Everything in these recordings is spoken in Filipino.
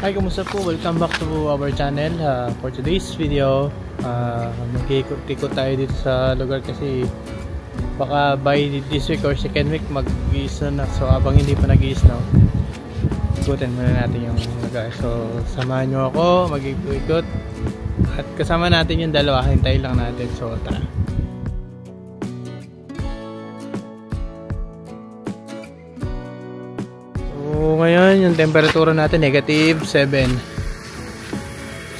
Hi, kumusta po? Welcome back to our channel. For today's video, mag-ikot-ikot tayo dito sa lugar kasi baka by this week or second week mag-i-snow na. So abang hindi pa nag-i-snow, ikutin muna natin yung lugar. So samahan nyo ako, mag-ikot at kasama natin yung dalawa, hintayin lang natin. So tara. So ngayon yung temperatura natin negative 7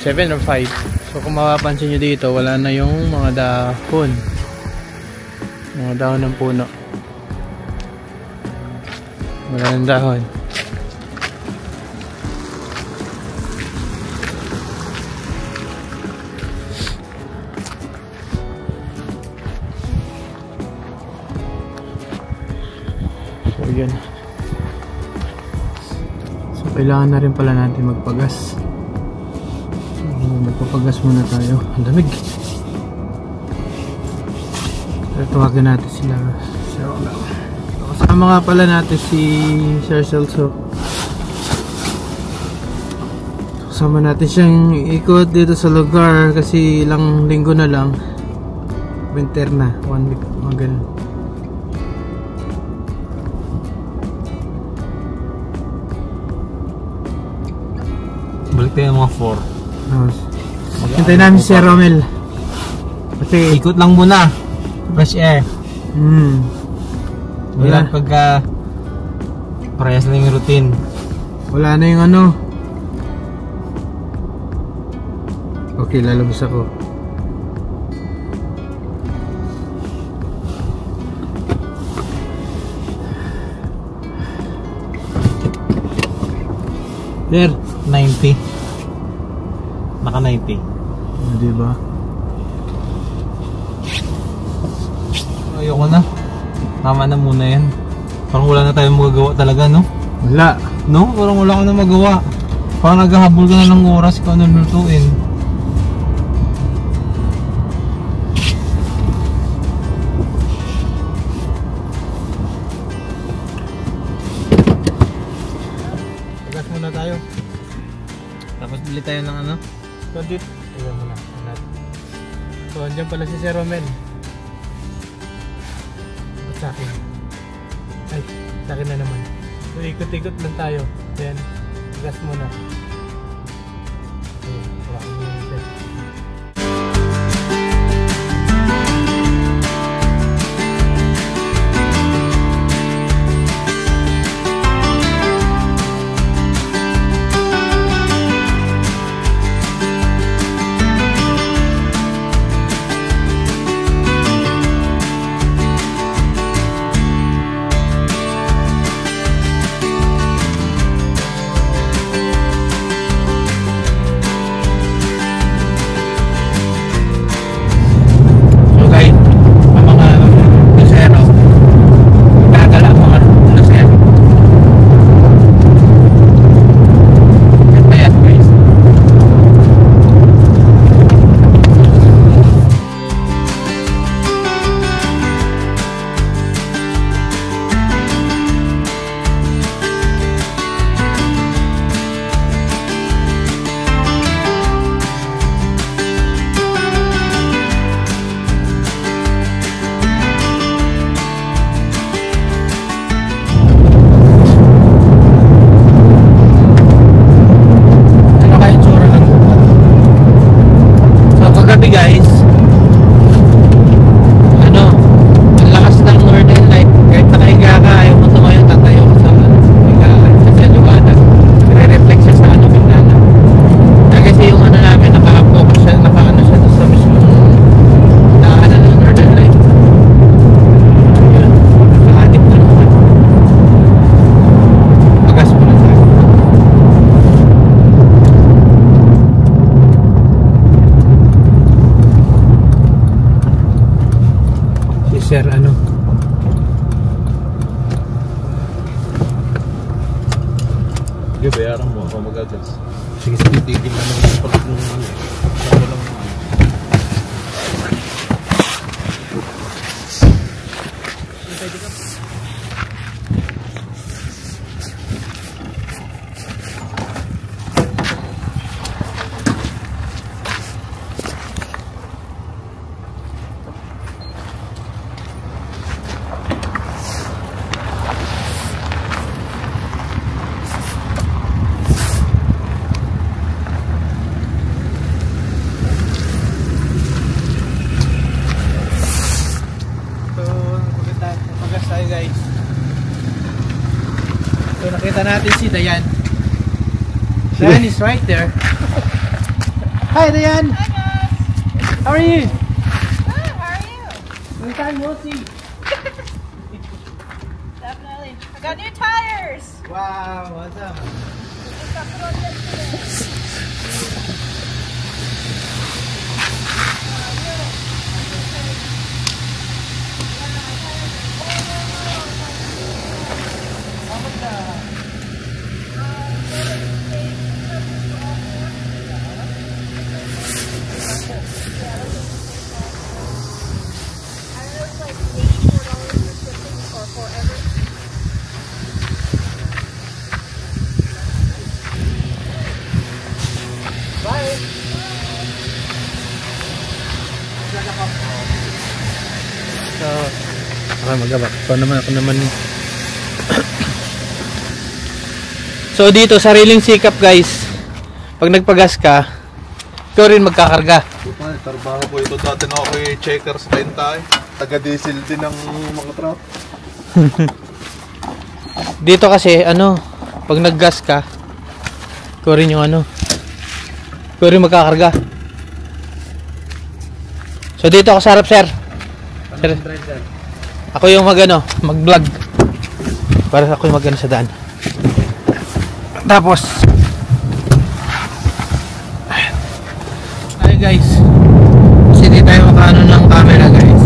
or 5. So kung mapapansin nyo dito, wala na yung mga dahon, ng puno, wala ng dahon. So yun, so kailangan na rin pala natin magpagas. So magpapagas muna tayo, ang lamig. Tawagin natin sila. Kasama nga pala natin si Sir Celso. Kasama natin siyang ikot dito sa lugar kasi ilang linggo na lang winter na, 1 week, mga ganun. Balik tayo mga 4. Hintayin namin si Sir Romel kasi ikot lang muna, fresh air. Wala pagka parehas na yung routine. Wala na yung ano. Okay, lalabas ako. There, 90. Naka 90. Diba? Ayoko na. Tama na muna yan. Parang wala na tayong magagawa talaga, no? Wala. No? Parang wala ka na magawa. Parang naghahabol ka na ng oras kung ano lutuin. Pagas muna tayo. Tapos bili tayo ng ano? Condit. Iwan muna. So andyan pala si Sir Romel. At sa akin. Ay, sa akin na naman. So ikot-ikot lang tayo. Then, pagas muna. Okay, hawakan mo yung set. Sir, ano? Sige, bayaran mo ako mag-adjust. Sige, sige. Titigil na ng pag ng ano. Walang natin si Dayan. Dayan is right there. Hi Dayan! Hi guys! How are you? Good, how are you? Long time no see. Definitely. I got new tires! Wow, what's up? Just got put on yesterday. So, magawa. Ako naman. So dito, sariling sikap guys. Pag nagpagas ka, ikaw rin magkakarga. Trabaho po ito dati na ako kay checker sa Tentay. Taga-diesel din ng mga truck. Dito kasi, pag naggas ka, ikaw rin yung ikaw rin magkakarga. So dito ako sa harap, sir. Sir, ako yung mag-vlog. Para ako yung sa daan. Tapos, ay guys, kasi di tayo makaano ng camera guys.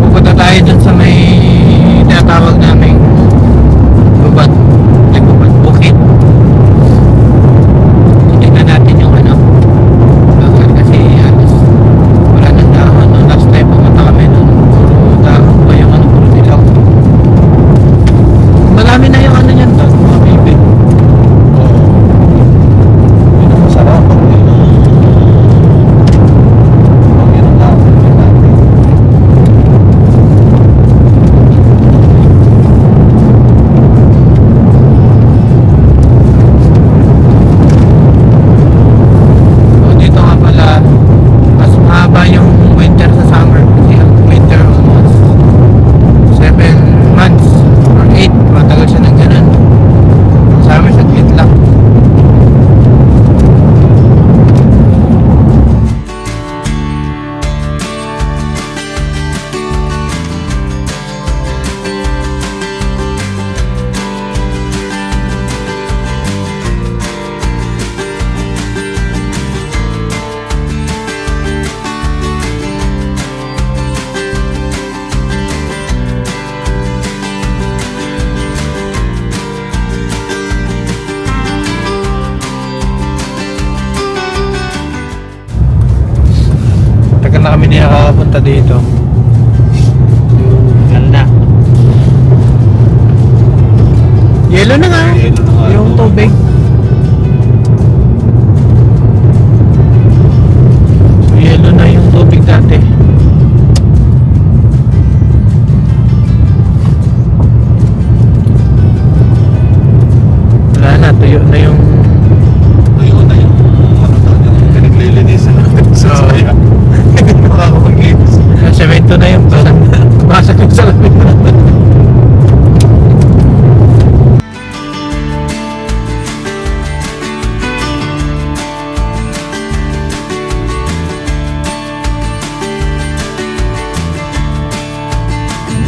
Pupunta tayo dun sa may tinatawag naming bubad, bukid. Tingnan natin yung bawal kasi wala nang dahon. Last time pumunta kami nun, puro dahon pa yung puro dilaw. Marami na yung niyan to, mga baby. Yun ang masarap. So dito nga pala, mas mahaba yung winter sa summer. Kasi ang winter almost 7 months or 8, matagal siya ng ganun. Summer saglit lang. Tagal na kami niya kakapunta dito. Ganda. Yellow na nga. Yellow na nga. Yung tubig. So yellow na yung tubig dati. Wala na, tuyo na yung Ayun na yung pinaglilinisan natin sa Oo. saya. Hindi makakapaglinis. semento na yung basag yung salamin natin.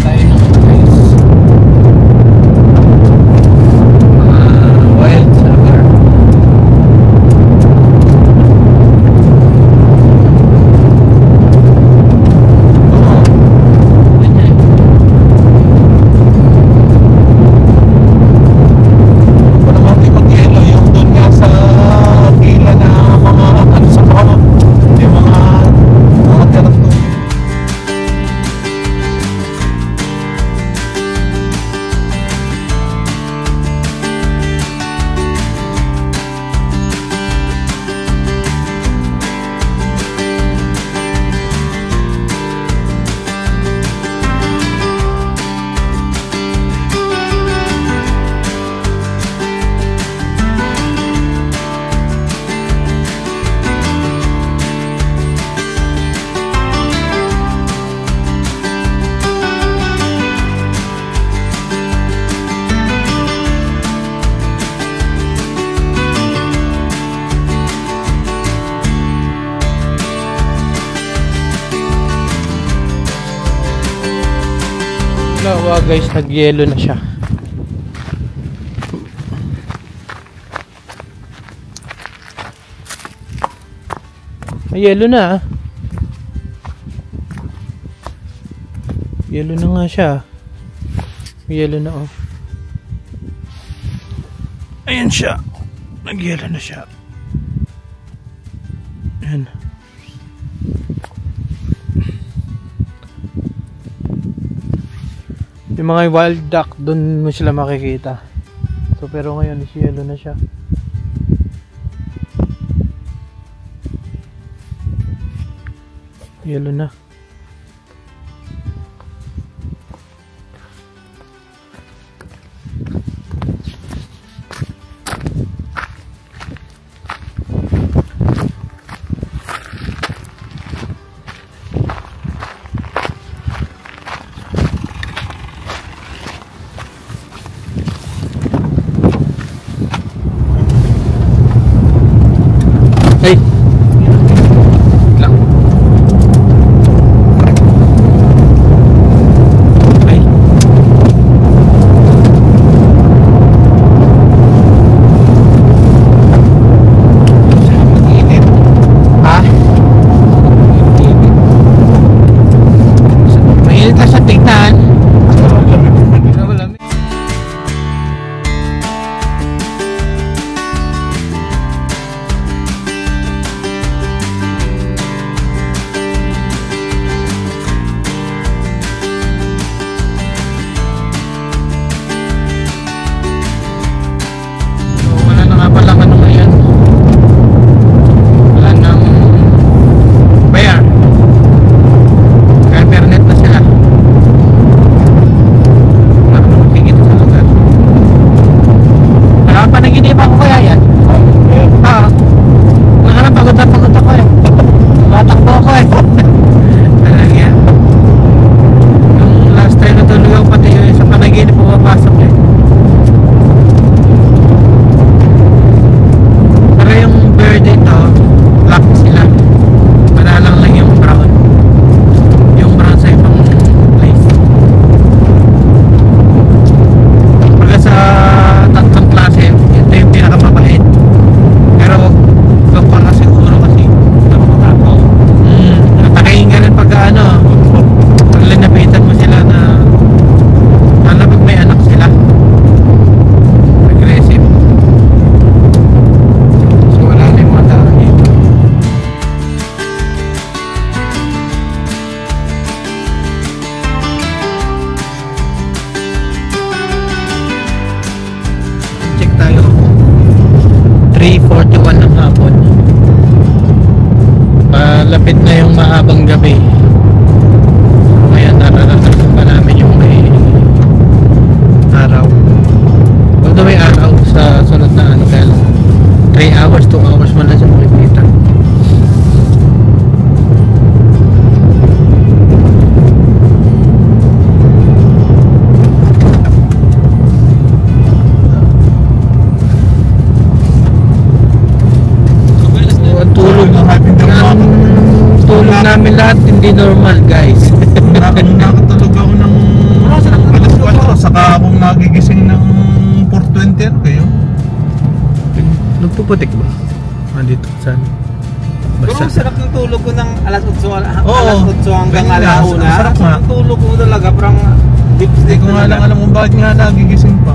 Tayo naman guys. Wild summer. guys, nag-yellow na siya. Yellow na. Yellow na nga siya. Yellow na oh. Ayan siya. Nag-yellow na siya. Ayan. Yung mga wild duck, doon mo sila makikita. So pero ngayon is yellow na siya. Yellow na. Hey. Lang. Ay. Ha? Mainit na sa tignan. Malamig. Tayo 3:41 ng hapon. Palapit na yung mahabang gabi. Ngayon nararanasan pa namin yung may araw. Although may araw sa sunod na ano, kaya 3 hours, 2 hours man lang siya makikita. Tulog namin lahat hindi normal, guys. Nakatulog ako ng alas 4, saka akong nagigising ng 4:20 kayo. Nagpuputik ba? Dito saan? Pero ang sarap ng tulog ko ng alas 8 hanggang ganyan nga, alauna. sarap nga. Ang tulog ko talaga parang deep Hindi sleep ko nga lang alam kung bakit nga nagigising pa.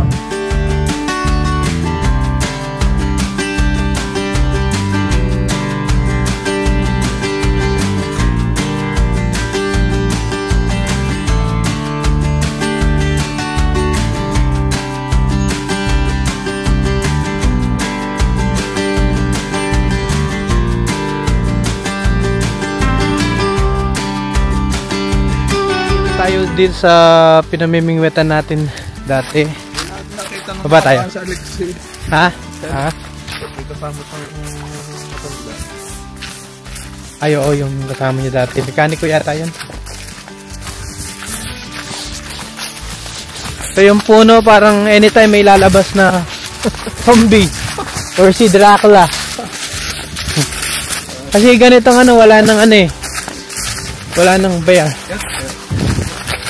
Tayo din sa pinamimingwetan natin dati. Nakita ng Baba tayo. sa Alexi. Ha? Ha? Kasama sa matanda. Ay, oo, yung kasama niya dati. Mekaniko yata yun. So yung puno parang anytime may lalabas na zombie or si Dracula. Kasi ganitong ano, wala nang ano eh. Wala nang bear. Yes, sir.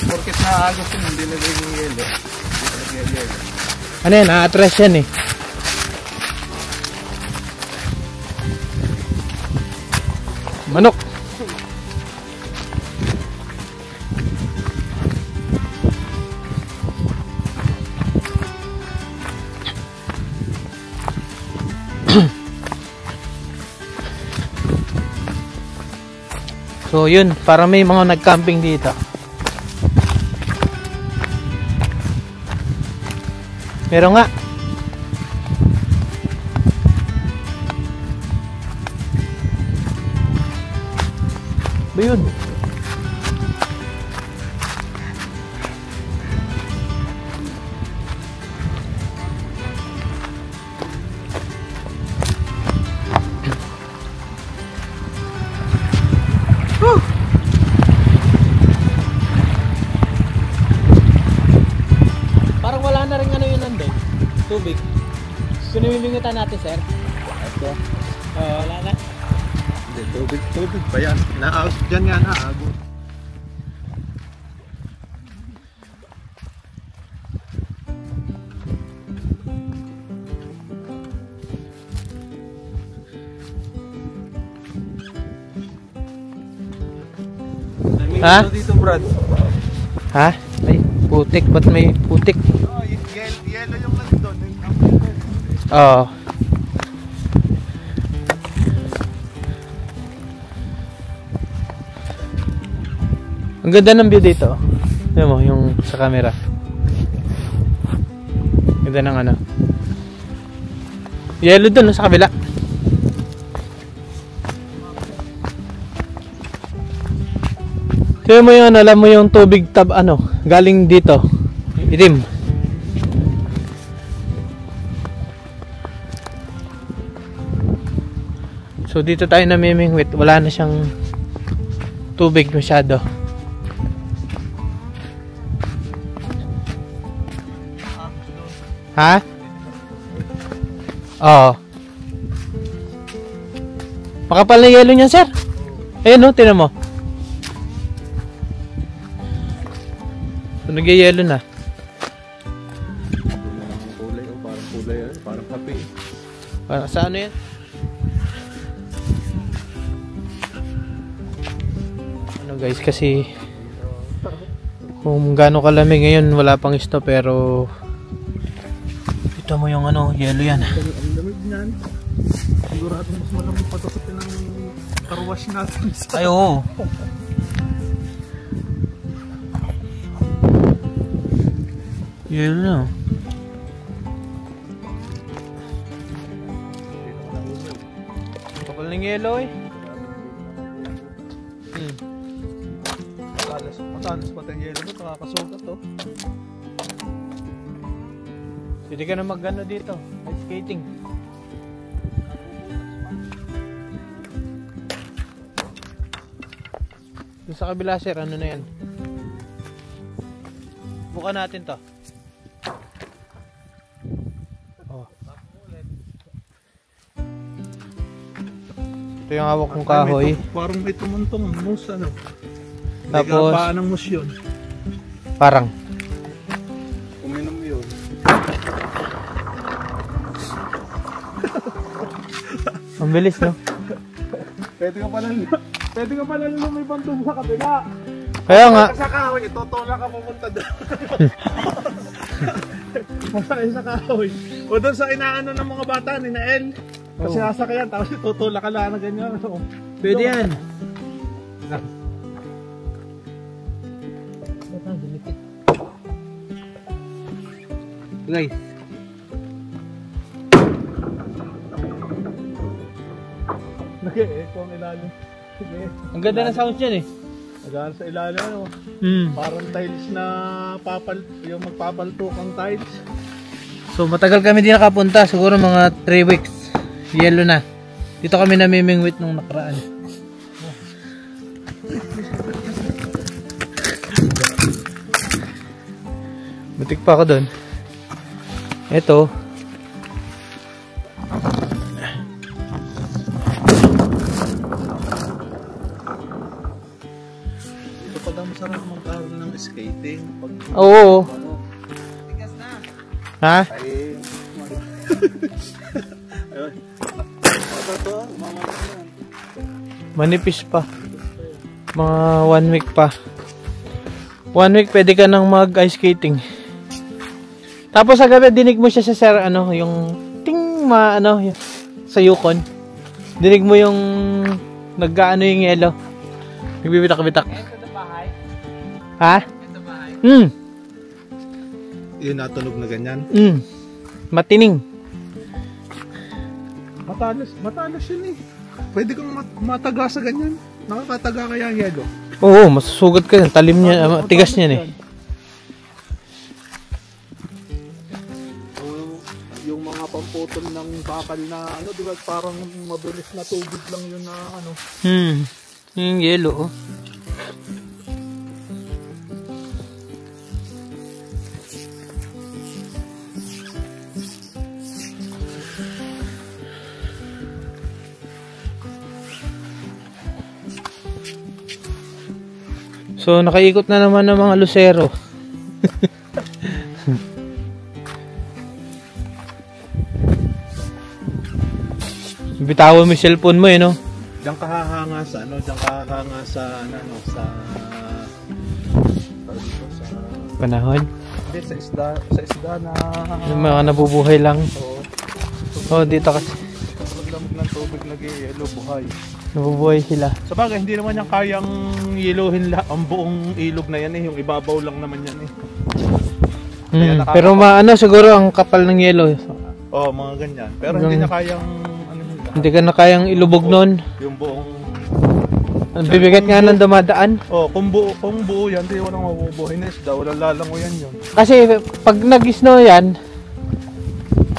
Porkit na agos yun, hindi nagiging yelo. Yelo. Ano yan? Atras yan eh. Manok. So yun, para may mga nag-camping dito. Meron nga. Ba yun? Parang wala na rin ano yun nandun. Tubig. Sinumibingitan natin, sir. Ito. Wala na. Hindi, tubig pa yan. Naagos dyan nga, naagos. Ha? Dito, Brad. Ha? May putik. Ba't may putik? Oh, yelo yung nandun. Oo. Ang ganda ng view dito. Tignan mo, yung sa camera. Ganda ng ano. Yellow dun, sa kabila. Tignan mo yung ano, alam mo yung tubig tab ano, galing dito. Itim. So dito tayo namimingwit, wala na siyang tubig masyado. Ha? Oo. Makapal na yelo niya, sir. Ayun no, tinan mo. So nag-yelo na. Kulay, oh, parang kulay yan. Parang kape. Para sa ano yan? Ano guys, kasi kung gaano kalamig ngayon, wala pang stop, pero ito mo yung ano, yelo yan. Ang lamig niyan. Sigurado mas malamig pa ito sa pinang carwash natin. Ay oo. Yelo na. Kapal ng yelo eh. Matalas pa tayong yelo ito, nakakasugat to. Pwede ka na mag-ano dito, ice skating. Doon sa kabila, sir, ano na yan? Bukan natin to. Oh. Ito yung hawak kong kahoy. Parang may tumuntong moose, ano? Tapos, paan ng moose yun. parang. Uminom yun. Ang bilis, no? Pwede ka pala lumipang doon sa kabila. Kaya nga. Sa kahoy, tutulak ka pumunta doon. Masakay sa kahoy. O doon sa inaano ng mga bata ni Nael. Kasi sasakyan, tapos tutulak ka lang na ganyan. Pwede yan. Guys. Nag-e-echo ang ilalim. Sige. Ang ganda ng sounds yan eh. Nagaan sa ilalim, ano? Hmm. Parang tiles na yung magpapaltukang tiles. So matagal kami di nakapunta, siguro mga 3 weeks. Yelo na. Dito kami namimingwit nung nakaraan. Butik pa ako doon. Ito. Ito pag ang masarap magkaroon ng skating. Pag, Oo. Ha? Ay. Ayun. Manipis pa. Mga 1 week pa. 1 week pwede ka nang mag ice skating. Tapos sa gabi dinig mo siya sa sir ano, yung ting ano sa Yukon. Dinig mo yung nag-aano yung yelo. Nagbibitak-bitak. Ha? Yun natunog na ganyan. Matining. Matalas yun eh. Pwede kang mataga sa ganyan. Nakakataga kaya ang yelo. Oo, masusugat ka. Talim niya, tigas niya eh. Yung mga pamputol ng bakal na ano, di ba parang mabilis na tubig lang yun na ano. Yung yelo oh. So, nakaikot na naman ng mga lusero. Bitawan mo yung cellphone mo eh, no? Diyan kahahanga sa ano, diyan kahahanga sa ano, sa Panahon. Hindi, sa isda na Yung mga nabubuhay lang. Oh, dito kasi. Paglamog ng tubig nag-yelo, buhay. Nabubuhay sila. Sa bagay, hindi naman yan kayang yeluhin ang buong ilog na yan eh. Yung ibabaw lang naman yan eh. Pero ano siguro ang kapal ng yelo. Oo, mga ganyan. Pero hindi niya kayang ano yun. Hindi ka na kayang ilubog nun. Yung buong... Ang bibigat nga ng dumadaan. kung buo yan, hindi walang mabubuhay na isda. Walang lalango yan yun. Kasi pag nag-snow yan,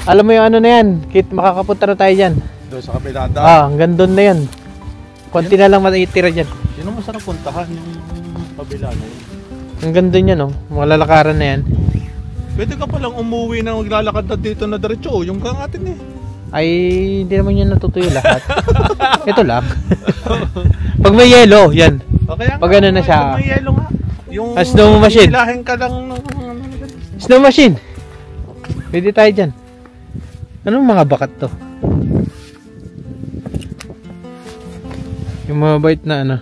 alam mo yung ano na yan, makakapunta na tayo dyan. Doon sa kabilada. Hanggang doon na yan. Konti na lang matitira dyan. Yun ang masarap puntahan yung kabila na yun. Hanggang doon yan, oh. Malalakaran na yan. Pwede ka palang umuwi na maglalakad na dito na diretso. Yung kangatin eh. Ay, hindi naman yun natutuyo lahat. Ito lang. Pag may yelo, yan. Okay, pag ano na siya. Pag may yelo nga. Yung snow machine. Ilahin ka lang ng... Snow machine. Pwede tayo dyan. Anong mga bakat to? Yung mga bait na ano.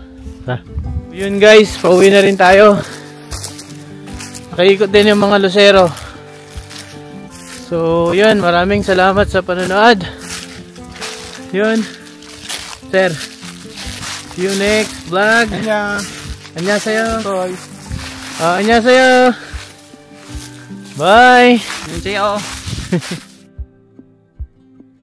Yun guys, pauwi na rin tayo. Nakaikot din yung mga lusero. So yun, maraming salamat sa panonood. Yun. Sir, see you next vlog. 안녕하세요. 안녕하세요. Bye. Yun siya, oh.